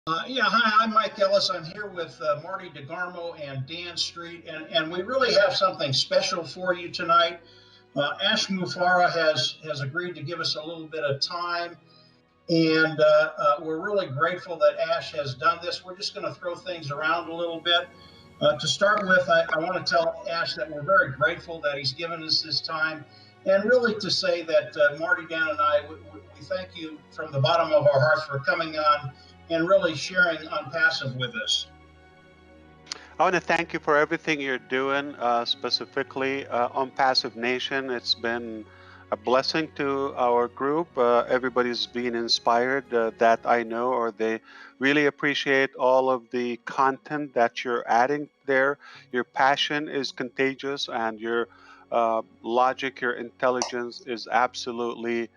Yeah, hi, I'm Mike Ellis. I'm here with Marty DeGarmo and Dan Street, and we really have something special for you tonight. Ash Mufara has agreed to give us a little bit of time, and we're really grateful that Ash has done this. We're just going to throw things around a little bit. To start with, I want to tell Ash that we're very grateful that he's given us this time, and really to say that Marty, Dan, and I, we thank you from the bottom of our hearts for coming on and really sharing Unpassive with us. I want to thank you for everything you're doing, specifically on Passive Nation. It's been a blessing to our group. Everybody's been inspired that I know, or they really appreciate all of the content that you're adding there. Your passion is contagious, and your logic, your intelligence is absolutely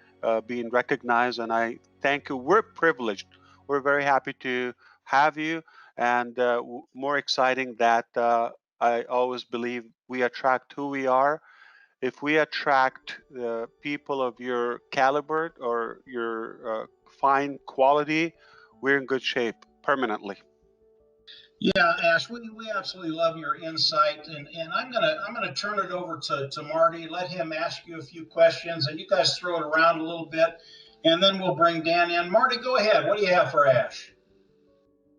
being recognized. And I thank you. We're privileged. We're very happy to have you, and more exciting that I always believe we attract who we are. If we attract people of your caliber or your fine quality, we're in good shape permanently. Yeah, Ash, we absolutely love your insight, and I'm gonna turn it over to Marty. Let him ask you a few questions, and you guys throw it around a little bit, and then we'll bring Dan in. Marty, go ahead. What do you have for Ash?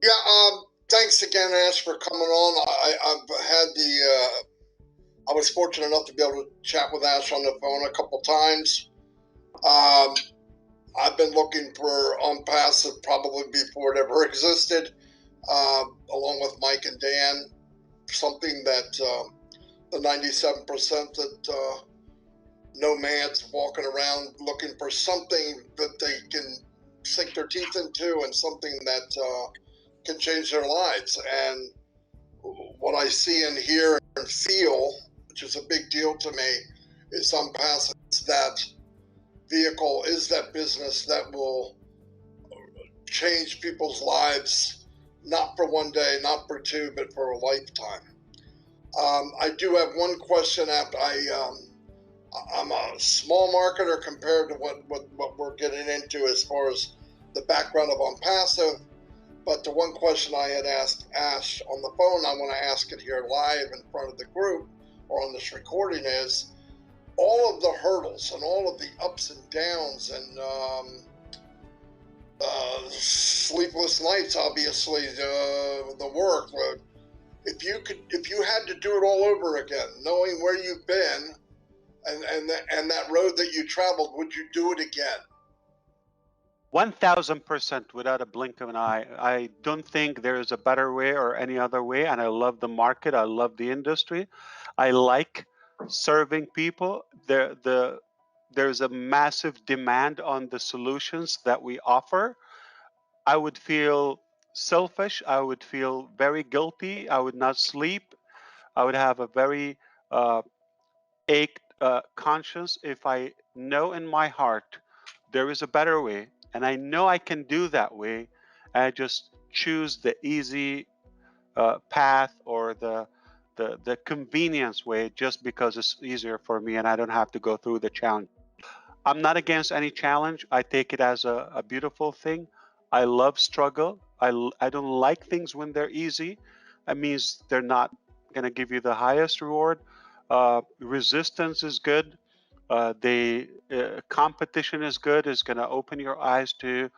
Yeah, thanks again, Ash, for coming on. I've had I was fortunate enough to be able to chat with Ash on the phone a couple times. Um, I've been looking for Unpassive probably before it ever existed, along with Mike and Dan. Something that the 97% that nomads walking around looking for something that they can sink their teeth into and something that can change their lives. And what I see and hear and feel, which is a big deal to me, is Unpassive. That vehicle is that business that will change people's lives, not for one day, not for two, but for a lifetime. I do have one question after I'm a small marketer compared to what we're getting into as far as the background of Unpassive. But the one question I had asked Ash on the phone, I want to ask it here live in front of the group or on this recording is all of the hurdles and all of the ups and downs and sleepless nights, obviously, the work. If you had to do it all over again, knowing where you've been and that road that you traveled, would you do it again? 1000% without a blink of an eye. I don't think there is a better way or any other way. And I love the market. I love the industry. I like serving people. There's a massive demand on the solutions that we offer. I would feel selfish. I would feel very guilty. I would not sleep. I would have a very ached conscience if I know in my heart there is a better way, and I know I can do that way. I just choose the easy path or the convenience way just because it's easier for me and I don't have to go through the challenge. I'm not against any challenge. I take it as a beautiful thing. I love struggle. I don't like things when they're easy. That means they're not going to give you the highest reward. Resistance is good. The competition is good. It's going to open your eyes to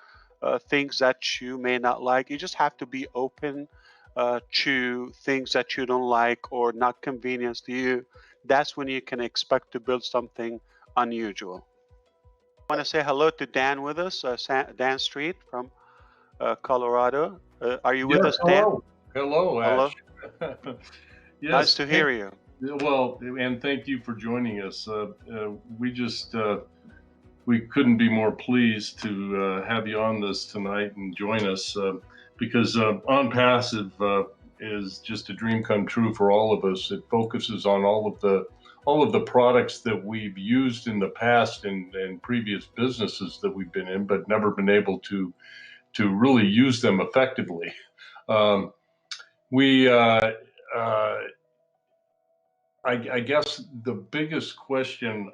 things that you may not like. You just have to be open to things that you don't like or not convenience to you. That's when you can expect to build something unusual. I want to say hello to Dan with us, Dan Street from Colorado. Are you with us, Dan? Hello. Hello, Hello. Ash. Yes. Nice to hear you. Well, and thank you for joining us. We couldn't be more pleased to have you on this tonight and join us because Unpassive is just a dream come true for all of us. It focuses on all of the products that we've used in the past in previous businesses that we've been in, but never been able to really use them effectively. We I guess the biggest question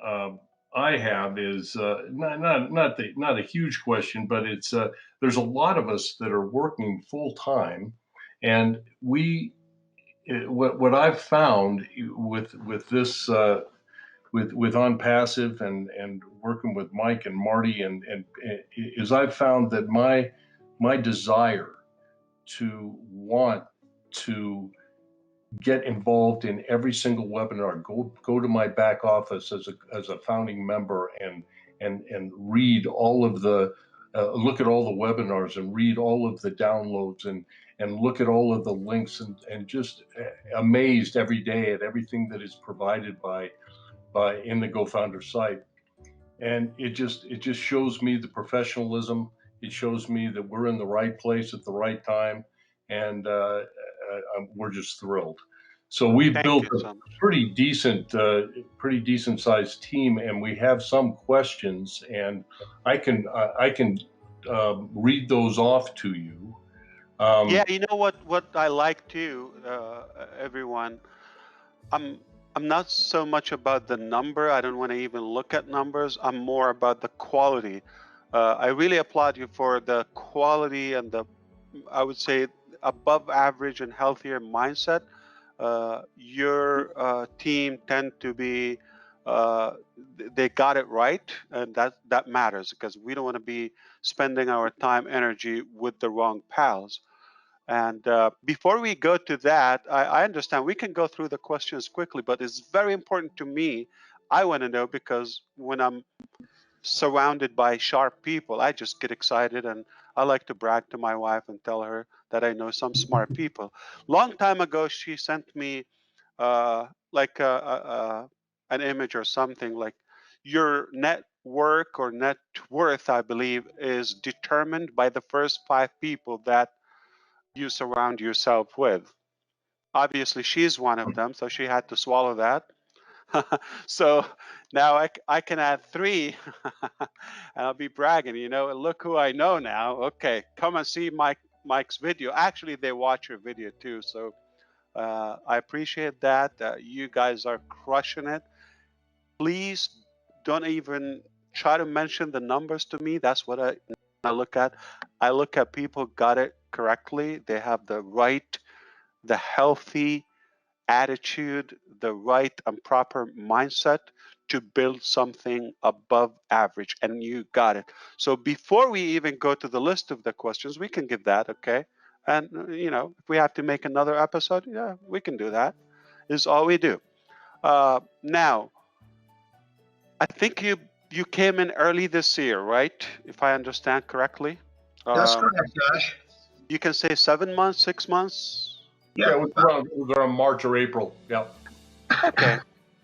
I have is not a huge question, but it's there's a lot of us that are working full time, and what I've found with this with On Passive and working with Mike and Marty and is I've found that my desire to want to get involved in every single webinar, go to my back office as a founding member and read all of the look at all the webinars and read all of the downloads and look at all of the links and just amazed every day at everything that is provided by in the GoFounders site. And it just shows me the professionalism. It shows me that we're in the right place at the right time, and we're just thrilled. So we've Thank built you a so much. pretty decent sized team, and we have some questions, and I can read those off to you. Yeah, you know what I like too, everyone. I'm I'm not so much about the number. I don't want to even look at numbers. I'm more about the quality. I really applaud you for the quality and the, I would say, above average and healthier mindset. Your team tend to be, they got it right, and that matters because we don't want to be spending our time, energy with the wrong pals. And before we go to that, I understand we can go through the questions quickly, but it's very important to me. I want to know because when I'm surrounded by sharp people, I just get excited and I like to brag to my wife and tell her that I know some smart people. Long time ago, she sent me like an image or something like your net work or net worth, I believe, is determined by the first 5 people that you surround yourself with. Obviously, she's one of them, so she had to swallow that. So now I can add 3 and I'll be bragging, look who I know now. Okay, come and see Mike's video. Actually, they watch your video too. So I appreciate that. You guys are crushing it. Please don't even try to mention the numbers to me. That's what I look at. I look at people got it correctly. They have the healthy attitude, the right and proper mindset to build something above average. And you got it. So before we even go to the list of the questions, we can give that, okay? And, if we have to make another episode, yeah, we can do that. Is all we do. Now, I think you came in early this year, right? If I understand correctly. That's correct, Josh. You can say 7 months, 6 months. Yeah, it was around March or April. Yeah. Okay,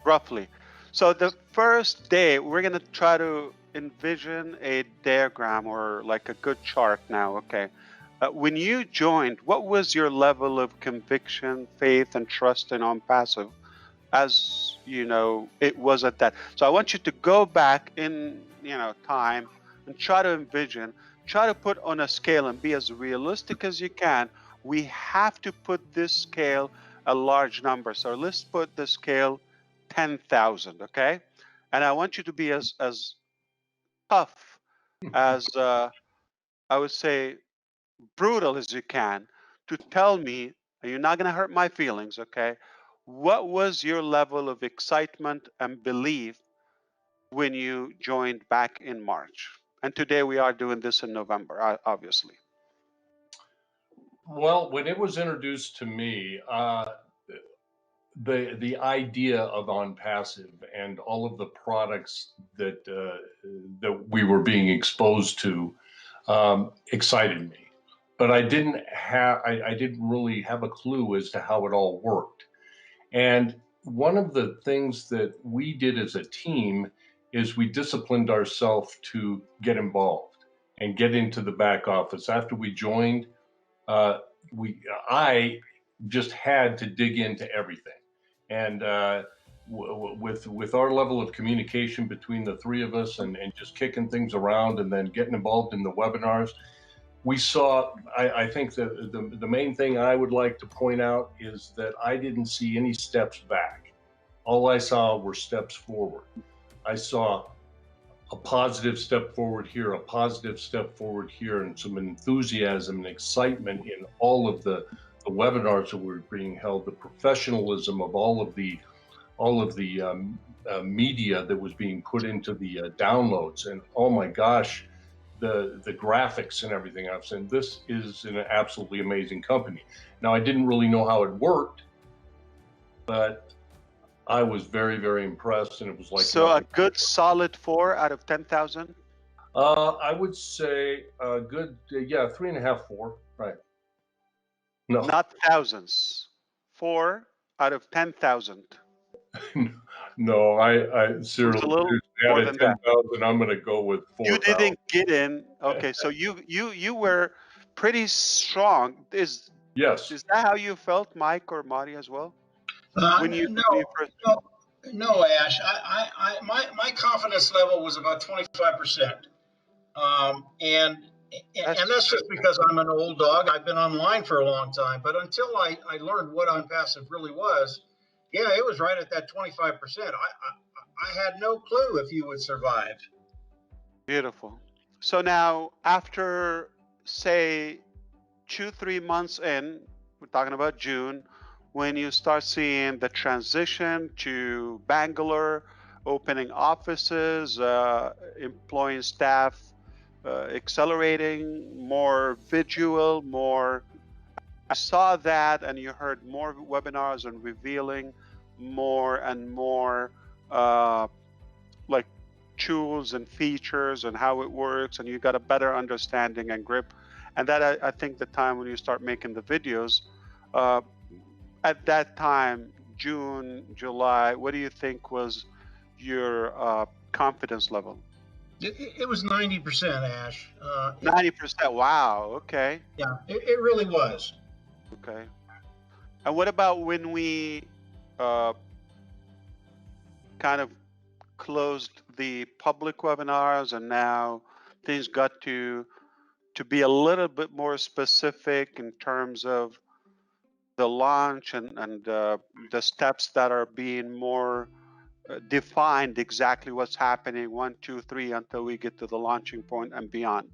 roughly. So the first day, we're going to try to envision a diagram or like a good chart now, okay? When you joined, what was your level of conviction, faith, and trust in OnPassive as, it was at that? So I want you to go back in, time and try to envision, try to put on a scale and be as realistic as you can. We have to put this scale a large number. So let's put the scale 10,000, okay? And I want you to be as tough, as I would say brutal as you can to tell me, and you're not going to hurt my feelings, okay? What was your level of excitement and belief when you joined back in March? And today we are doing this in November, obviously. Well, when it was introduced to me, the idea of OnPassive and all of the products that that we were being exposed to excited me, but I didn't really have a clue as to how it all worked. And one of the things that we did as a team is we disciplined ourselves to get involved and get into the back office. After we joined, uh, I just had to dig into everything. And with our level of communication between the 3 of us and just kicking things around and then getting involved in the webinars, we saw, I think the main thing I would like to point out is that I didn't see any steps back. All I saw were steps forward. I saw a positive step forward here, a positive step forward here, and some enthusiasm and excitement in all of the webinars that were being held, the professionalism of all of the media that was being put into the downloads, and oh my gosh, the graphics and everything. I've said this is an absolutely amazing company. Now, I didn't really know how it worked, but I was very, very impressed, and it was like So a good solid 4 out of 10,000. I would say a good 3.5, 4, right? No, not thousands. 4 out of 10,000. no, I seriously, A little out more of than that. 10,000, I'm going to go with 4,000. You didn't get in. Okay, so you were pretty strong. Is Yes. that how you felt, Mike or Marty, as well? When you first... No, Ash. My confidence level was about 25%, and that's just because I'm an old dog. I've been online for a long time, but until I learned what OnPassive really was, yeah, it was right at that 25%. I had no clue if you would survive. Beautiful. So now, after say 2-3 months in, we're talking about June, when you start seeing the transition to Bangalore, opening offices, employing staff, accelerating, more visual, more... I saw that, and you heard more webinars and revealing more and more like tools and features and how it works, and you got a better understanding and grip. And that, I think, the time when you start making the videos, at that time, June, July, what do you think was your confidence level? It was 90%, Ash. 90%. Wow. Okay. Yeah, it really was. Okay. And what about when we kind of closed the public webinars, and now things got to be a little bit more specific in terms of the launch and the steps that are being more defined, exactly what's happening 1, 2, 3 until we get to the launching point and beyond?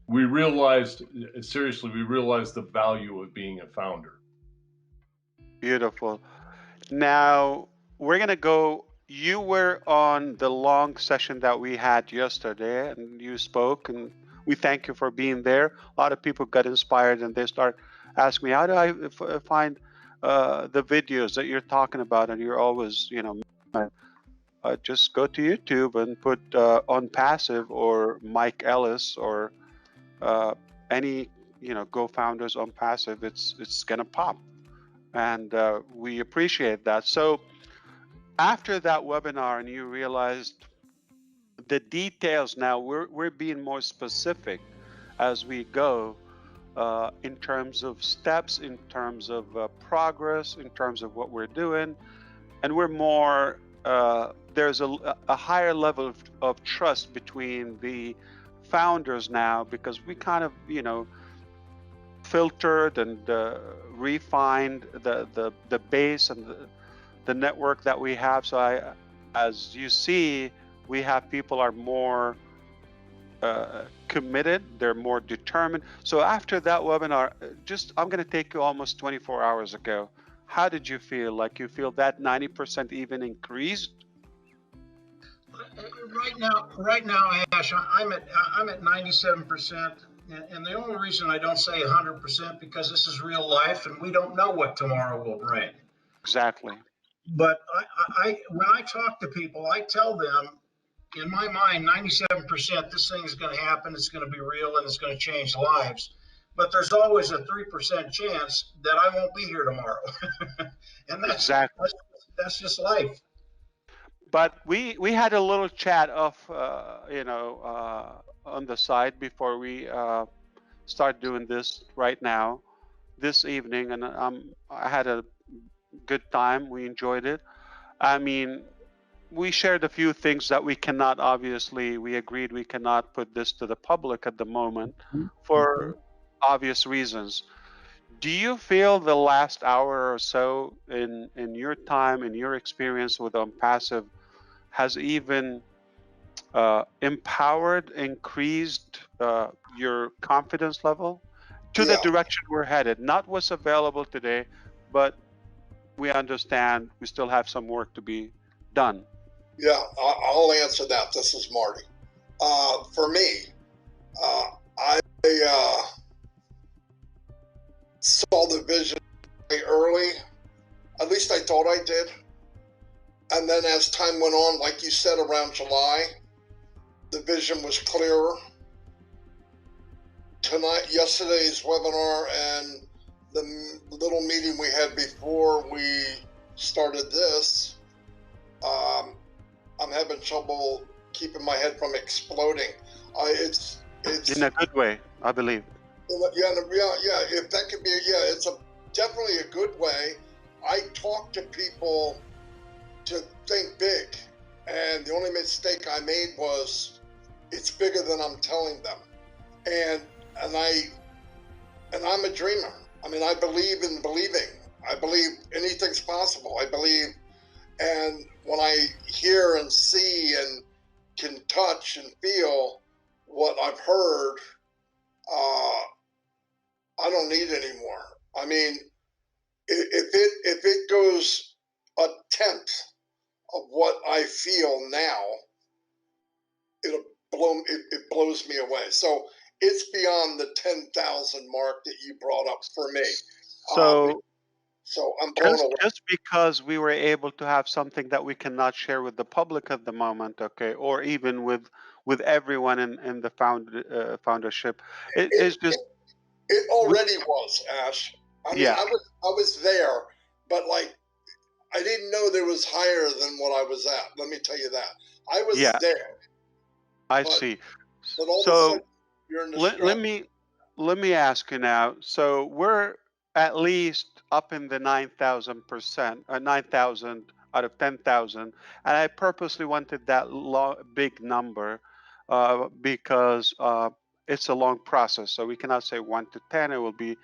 We realized the value of being a founder. Beautiful. Now we're gonna go. You were on the long session that we had yesterday, and you spoke, and we thank you for being there. A lot of people got inspired, and they start asking me, how do I find the videos that you're talking about? And you're always, just go to YouTube and put OnPassive or Mike Ellis or any, Gofounders OnPassive. It's gonna pop, and we appreciate that. So after that webinar, and you realized the details, now we're being more specific as we go, in terms of steps, in terms of progress, in terms of what we're doing, and we're more there's a higher level of trust between the founders now, because we kind of filtered and refined the base and the network that we have. So as you see, we have people are more committed, they're more determined. So after that webinar, I'm going to take you almost 24 hours ago. How did you feel? Like, you feel that 90% even increased? Right now, Ash, I'm at 97%, and the only reason I don't say 100% because this is real life, and we don't know what tomorrow will bring. Exactly. But when I talk to people, I tell them, in my mind, 97%, this thing is going to happen, it's going to be real, and it's going to change lives. But there's always a 3% chance that I won't be here tomorrow. And that's just life. But we had a little chat of, on the side before we start doing this right now, this evening, and I had a good time. We enjoyed it. I mean, we shared a few things that we agreed we cannot put this to the public at the moment for obvious reasons. Do you feel the last hour or so in your time, in your experience with OnPassive, has even empowered, increased your confidence level to the Yeah, direction we're headed? Not what's available today, but we understand we still have some work to be done. yeah. I'll answer that. This is Marty. For me, I saw the vision very early. At least I thought I did. And then as time went on, like you said, around July, the vision was clearer. Tonight, yesterday's webinar and the little meeting we had before we started this, I'm having trouble keeping my head from exploding. It's In a good way, I believe. yeah. If that could be, it's definitely a good way. I talk to people to think big, and the only mistake I made was it's bigger than I'm telling them, and I'm a dreamer. I mean, I believe in believing. I believe anything's possible. I believe, and when I hear and see and can touch and feel what I've heard, I don't need any more. I mean, if it goes a tenth of what I feel now, it blows me away. So it's beyond the 10,000 mark that you brought up for me. So So I'm blown away. just because we were able to have something that we cannot share with the public at the moment, okay, or even with everyone in the foundership, it's just It already was, Ash. I mean, yeah, I was there, but like I didn't know there was higher than what I was at. Let me tell you that. I was yeah, there, I but see. all of a So sudden you're in the let, stress. let me ask you now. So we're at least up in the 9,000%, 9,000 out of 10,000, and I purposely wanted that big number because it's a long process. So we cannot say 1 to 10. It will be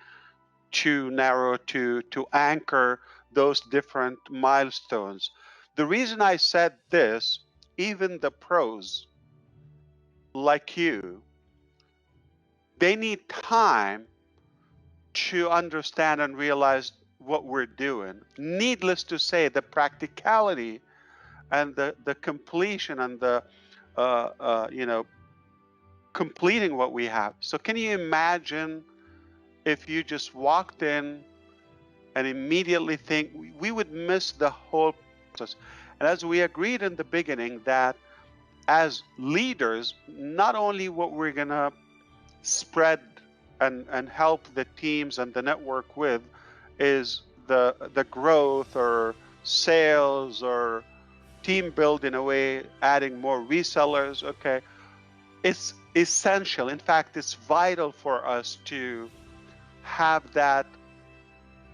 too narrow to anchor those different milestones. The reason I said this, even the pros like you, they need time to understand and realize what we're doing. Needless to say, the practicality and the completion and the completing what we have. So can you imagine if you just walked in and immediately think we would miss the whole process? And as we agreed in the beginning that as leaders, not only what we're gonna spread and help the teams and the network with is the growth or sales or team build in a way, adding more resellers. Okay, it's essential. In fact, it's vital for us to have that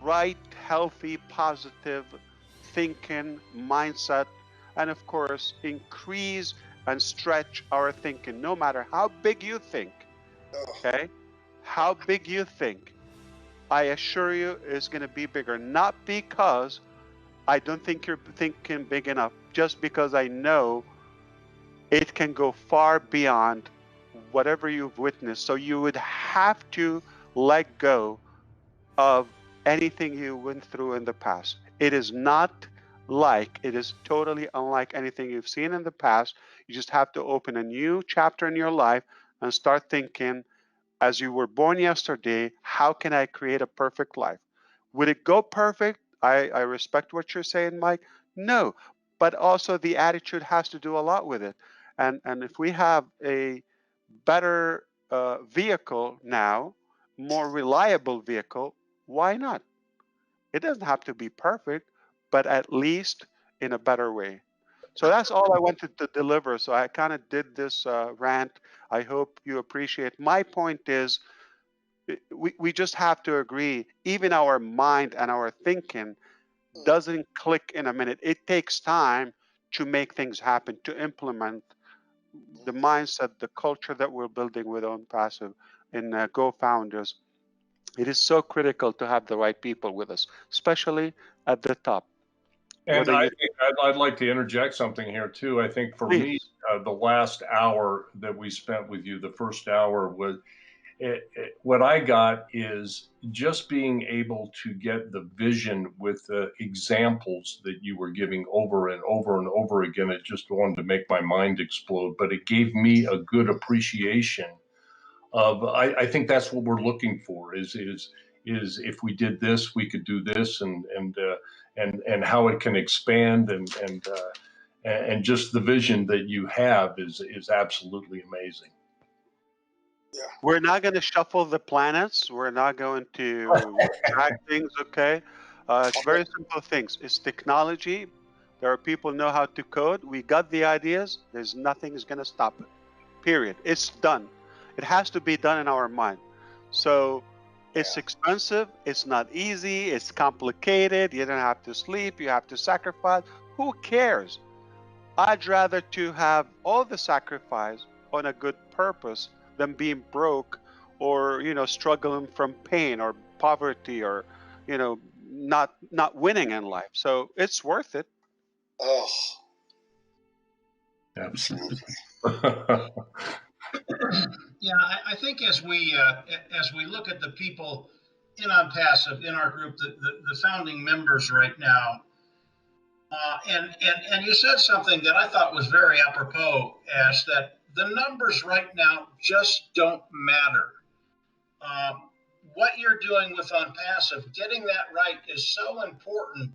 right, healthy, positive thinking mindset, and of course, increase and stretch our thinking, no matter how big you think. Okay, how big you think, I assure you is going to be bigger. Not because I don't think you're thinking big enough, just because I know it can go far beyond whatever you've witnessed. So you would have to let go of anything you went through in the past. It is not like, it is totally unlike anything you've seen in the past. You just have to open a new chapter in your life and start thinking, as you were born yesterday, how can I create a perfect life? Would it go perfect? I respect what you're saying, Mike. No, but also the attitude has to do a lot with it. And if we have a better vehicle now, more reliable vehicle, why not? It doesn't have to be perfect, but at least in a better way. So that's all I wanted to deliver. So I kind of did this rant. I hope you appreciate. My point is, we just have to agree, even our mind and our thinking doesn't click in a minute. It takes time to make things happen, to implement the mindset, the culture that we're building with OnPassive in Gofounders. It is so critical to have the right people with us, especially at the top. And I think I'd like to interject something here too. I think for me, the last hour that we spent with you, the first hour was what I got is just being able to get the vision with the examples that you were giving over and over and over again. It just wanted to make my mind explode, but it gave me a good appreciation of, I think that's what we're looking for is if we did this, we could do this, and how it can expand, and just the vision that you have is absolutely amazing. Yeah. We're not going to shuffle the planets. We're not going to track things, okay? It's very simple things. It's technology. There are people who know how to code. We got the ideas. There's nothing is going to stop it. Period. It's done. It has to be done in our mind. So it's expensive. It's not easy. It's complicated. You don't have to sleep. You have to sacrifice. Who cares? I'd rather to have all the sacrifice on a good purpose than being broke or, struggling from pain or poverty or, not winning in life. So it's worth it. Oh, Absolutely. Yeah, I think as we look at the people in OnPassive in our group, the founding members right now, and you said something that I thought was very apropos, Ash, that the numbers right now just don't matter. What you're doing with OnPassive, getting that right is so important.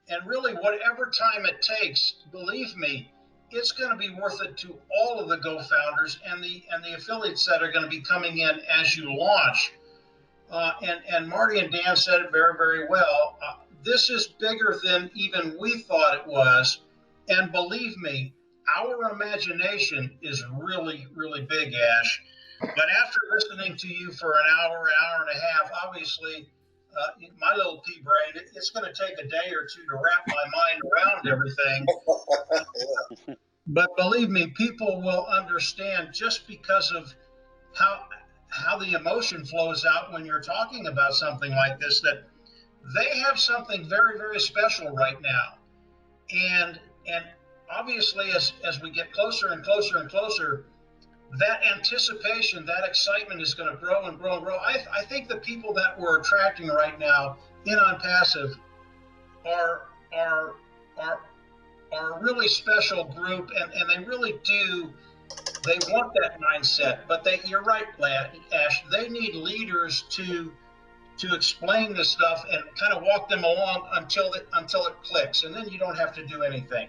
And really, whatever time it takes, believe me, it's going to be worth it to all of the Gofounders and the affiliates that are going to be coming in as you launch. And Marty and Dan said it very, very well. This is bigger than even we thought it was. And believe me, our imagination is really, really big, Ash. But after listening to you for an hour and a half, obviously, my little pea brain, it's going to take a day or two to wrap my mind around everything. But believe me, people will understand just because of how the emotion flows out when you're talking about something like this, that they have something very, very special right now. And obviously, as we get closer and closer and closer, that anticipation, that excitement is going to grow and grow and grow. I think the people that we're attracting right now in OnPassive are a really special group, and they really do. They want that mindset, but you're right, Ash. They need leaders to explain this stuff and kind of walk them along until it clicks, and then you don't have to do anything.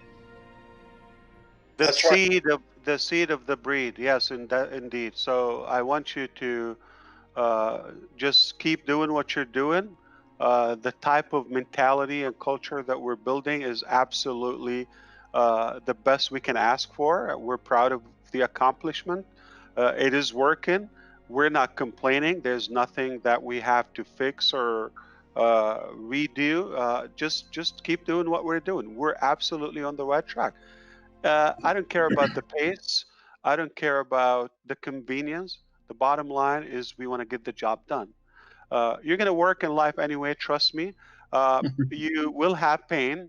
The seed of the breed, yes, indeed. So I want you to just keep doing what you're doing. The type of mentality and culture that we're building is absolutely the best we can ask for. We're proud of the accomplishment. It is working. We're not complaining. There's nothing that we have to fix or redo. Just keep doing what we're doing. We're absolutely on the right track. I don't care about the pace. I don't care about the convenience. The bottom line is we want to get the job done. You're going to work in life anyway, trust me. You will have pain.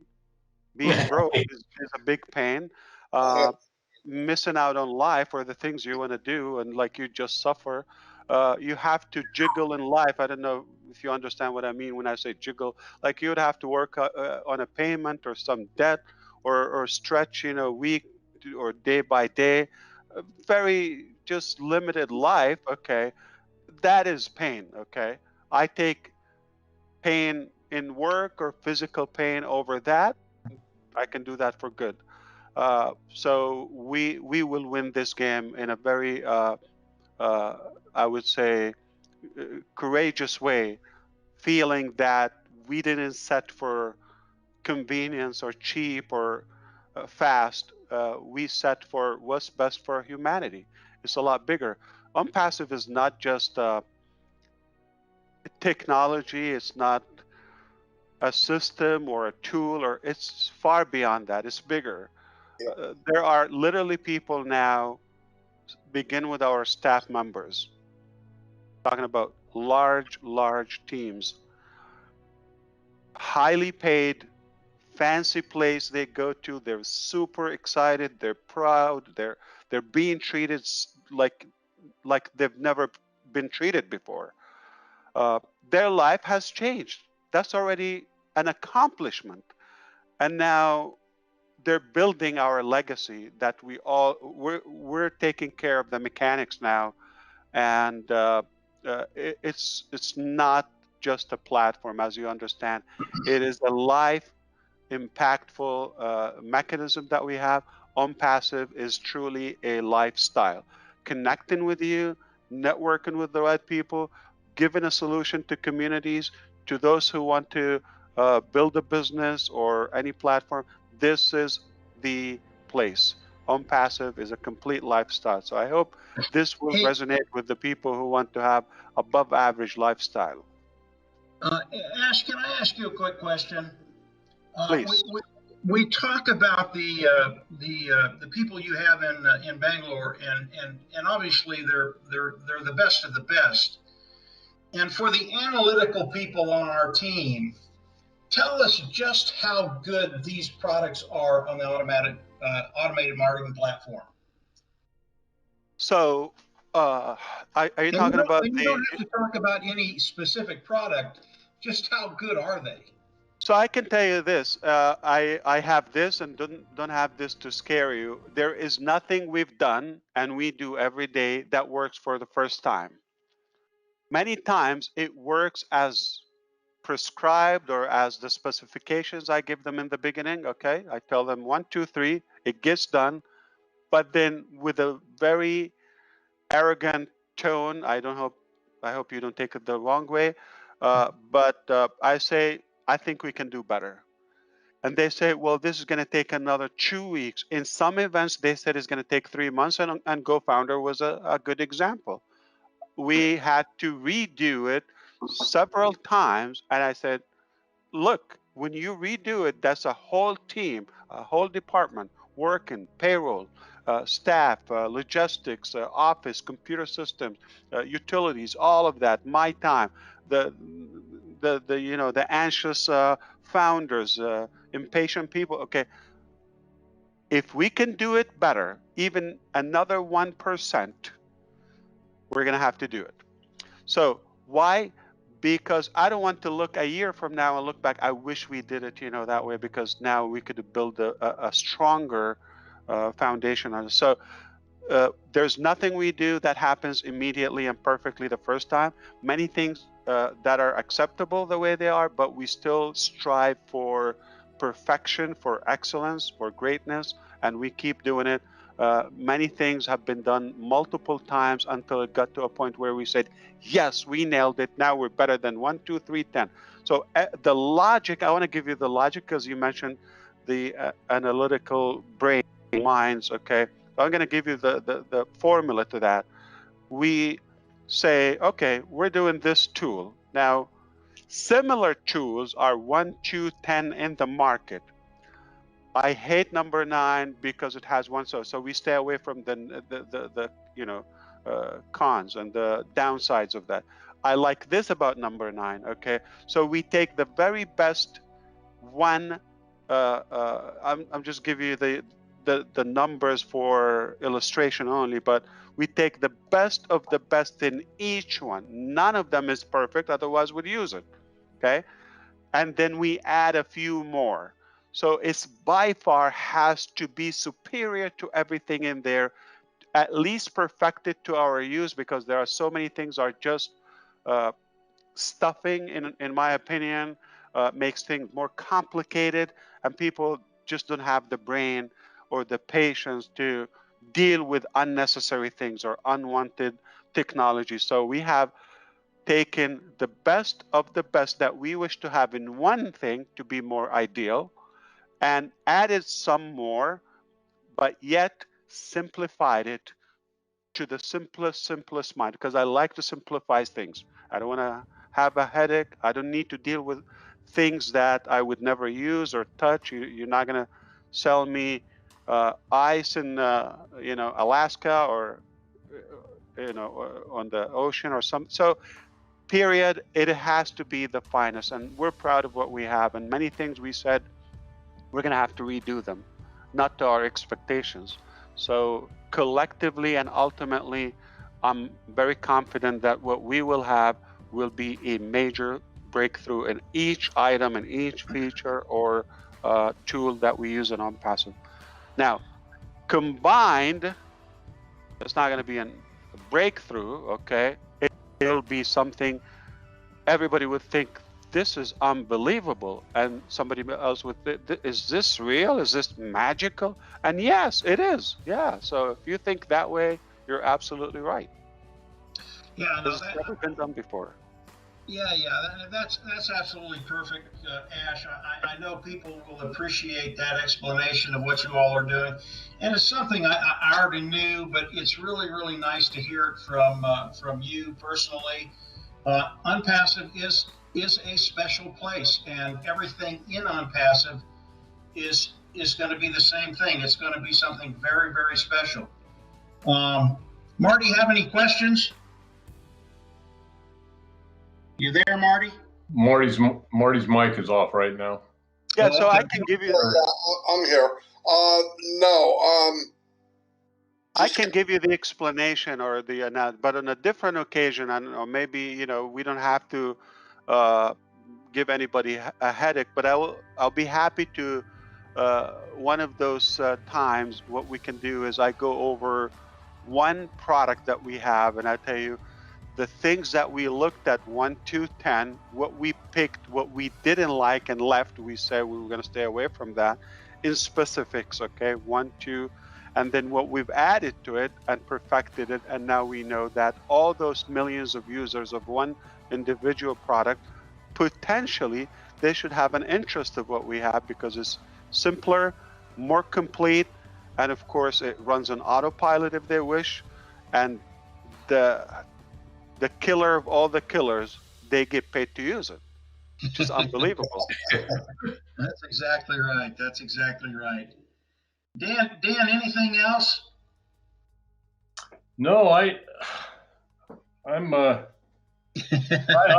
Being broke is a big pain. Missing out on life or the things you want to do and like you just suffer. You have to jiggle in life. I don't know if you understand what I mean when I say jiggle. Like you'd have to work on a payment or some debt or stretch, week or day by day. Very just limited life. Okay, that is pain. Okay, I take pain in work or physical pain over that. I can do that for good. So we will win this game in a very, I would say, courageous way, feeling that we didn't set for convenience or cheap or fast. We set for what's best for humanity. It's a lot bigger. Unpassive is not just technology. It's not a system or a tool, or it's far beyond that. It's bigger. There are literally people now, begin with our staff members, talking about large teams, highly paid fancy place they go to, they're super excited, they're proud, they're being treated like they've never been treated before. Their life has changed. That's already an accomplishment. And now they're building our legacy that we're taking care of the mechanics now, and it's not just a platform, as you understand. It is a life impactful mechanism that we have. OnPassive is truly a lifestyle. Connecting with you, networking with the right people, giving a solution to communities, to those who want to build a business or any platform. This is the place. OnPassive is a complete lifestyle. So I hope this will Hey, resonate with the people who want to have above average lifestyle. Ash, can I ask you a quick question? Uh, we, Please. we, we talk about the people you have in Bangalore, and obviously they're the best of the best. And for the analytical people on our team, tell us just how good these products are on the automated marketing platform. So, are you And talking about you don't have to talk about any specific product, just how good are they? So I can tell you this. I have this, and don't have this to scare you. There is nothing we've done and we do every day that works for the first time. Many times it works as prescribed or as the specifications I give them in the beginning. Okay, I tell them 1, 2, 3. It gets done, but then with a very arrogant tone. I hope you don't take it the wrong way, but I say I think we can do better. And they say, well, this is going to take another 2 weeks. In some events, they said it's going to take 3 months, and GoFounder was a good example. We had to redo it several times, and I said, look, when you redo it, that's a whole team, a whole department working, payroll, staff, logistics, office, computer systems, utilities, all of that, my time, the the anxious founders, impatient people. Okay, if we can do it better, even another 1%, we're going to have to do it. So why? Because I don't want to look a year from now and look back. I wish we did it, that way, because now we could build a stronger foundation on it. So there's nothing we do that happens immediately and perfectly the first time. Many things that are acceptable the way they are, but we still strive for perfection, for excellence, for greatness, and we keep doing it. Many things have been done multiple times until it got to a point where we said, yes, we nailed it. Now we're better than 1, 2, 3, 10. So the logic, I want to give you the logic because you mentioned the analytical brain minds. Okay. So I'm going to give you the formula to that. We say, okay, we're doing this tool. Now, similar tools are 1, 2, 10 in the market. I hate number 9 because it has one. So we stay away from the cons and the downsides of that. I like this about number 9. Okay, so we take the very best one. I'm just giving you the numbers for illustration only, but we take the best of the best in each one. None of them is perfect, otherwise we'd use it. Okay, and then we add a few more. So it's by far has to be superior to everything in there, at least perfected to our use, because there are so many things are just stuffing, in my opinion, makes things more complicated, and people just don't have the brain or the patience to deal with unnecessary things or unwanted technology. So we have taken the best of the best that we wish to have in one thing to be more ideal and added some more, but yet simplified it to the simplest mind, because I like to simplify things. I don't want to have a headache. I don't need to deal with things that I would never use or touch. You're not going to sell me ice in Alaska or on the ocean or some. So period, it has to be the finest, and we're proud of what we have. And many things we said we're going to have to redo them, not to our expectations. So collectively and ultimately, I'm very confident that what we will have will be a major breakthrough in each item and each feature or tool that we use in OnPassive. Now, combined, it's not going to be a breakthrough, okay? It'll be something everybody would think, this is unbelievable, and somebody else would think, is this real? Is this magical? And yes, it is. Yeah. So if you think that way, you're absolutely right. Yeah, no, It's never been done before. Yeah, that's absolutely perfect, Ash. I know people will appreciate that explanation of what you all are doing, and it's something I already knew, but it's really, really nice to hear it from you personally. OnPassive is a special place, and everything in OnPassive is going to be the same thing. It's going to be something very, very special. Marty, have any questions? You there, Marty? Marty's mic is off right now. Yeah, Oh, so okay. I can give you. Yeah, I'm here. No. I can give you the explanation or the but on a different occasion, or maybe we don't have to give anybody a headache. But I'll be happy to. One of those times, what we can do is I go over one product that we have, and I tell you the things that we looked at 1 to 10, what we picked, what we didn't like and left. We said we were going to stay away from that in specifics. Okay, 1, 2. And then what we've added to it and perfected it, and now we know that all those millions of users of one individual product, potentially they should have an interest of what we have because it's simpler, more complete, and of course it runs on autopilot if they wish. And the killer of all the killers, they get paid to use it, which is unbelievable. That's exactly right. That's exactly right. Dan, anything else? No, I'm I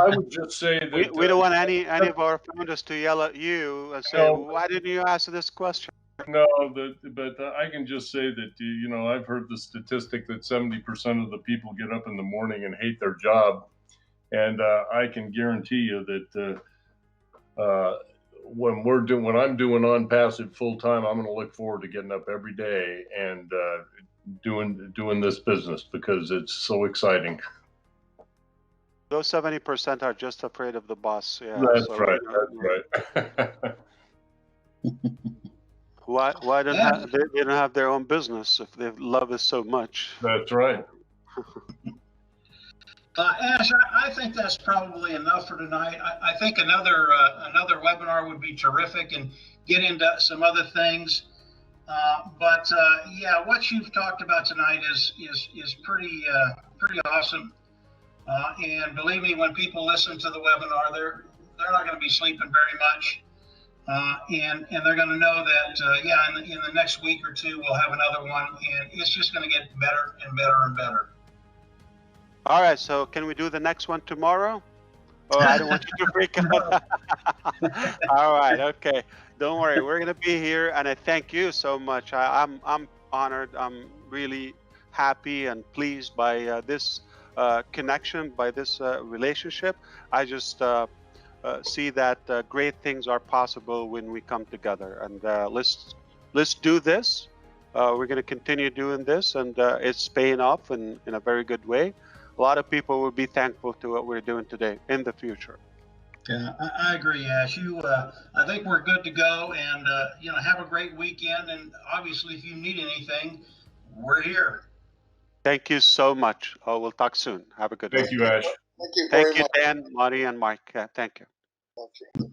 would just say that We don't want any of our founders to yell at you and say, why didn't you ask this question? No, but I can just say that I've heard the statistic that 70% of the people get up in the morning and hate their job, and I can guarantee you that when I'm doing OnPassive full time, I'm going to look forward to getting up every day and doing this business because it's so exciting. Those 70% are just afraid of the boss. Yeah, that's right. That's right. Why don't they don't have their own business if they love us so much? That's right. Ash, I think that's probably enough for tonight. I think another webinar would be terrific and get into some other things. But yeah, what you've talked about tonight is pretty awesome. And believe me, when people listen to the webinar, they're not going to be sleeping very much. And they're going to know that in the next week or two we'll have another one, and it's just going to get better and better and better. All right, so can we do the next one tomorrow? Oh, I don't want you to freak out. All right, okay. Don't worry, we're going to be here, and I thank you so much. I'm honored. I'm really happy and pleased by this connection, by this relationship. I just see that great things are possible when we come together, and let's do this. We're going to continue doing this, and it's paying off in a very good way. A lot of people will be thankful to what we're doing today in the future. Yeah, I agree, Ash. I think we're good to go, and have a great weekend. And obviously, if you need anything, we're here. Thank you so much. We'll talk soon. Have a good one. Thank you, Ash. Thank you Thank very you, much. Dan, Marty, and Mike. Thank you. Thank you.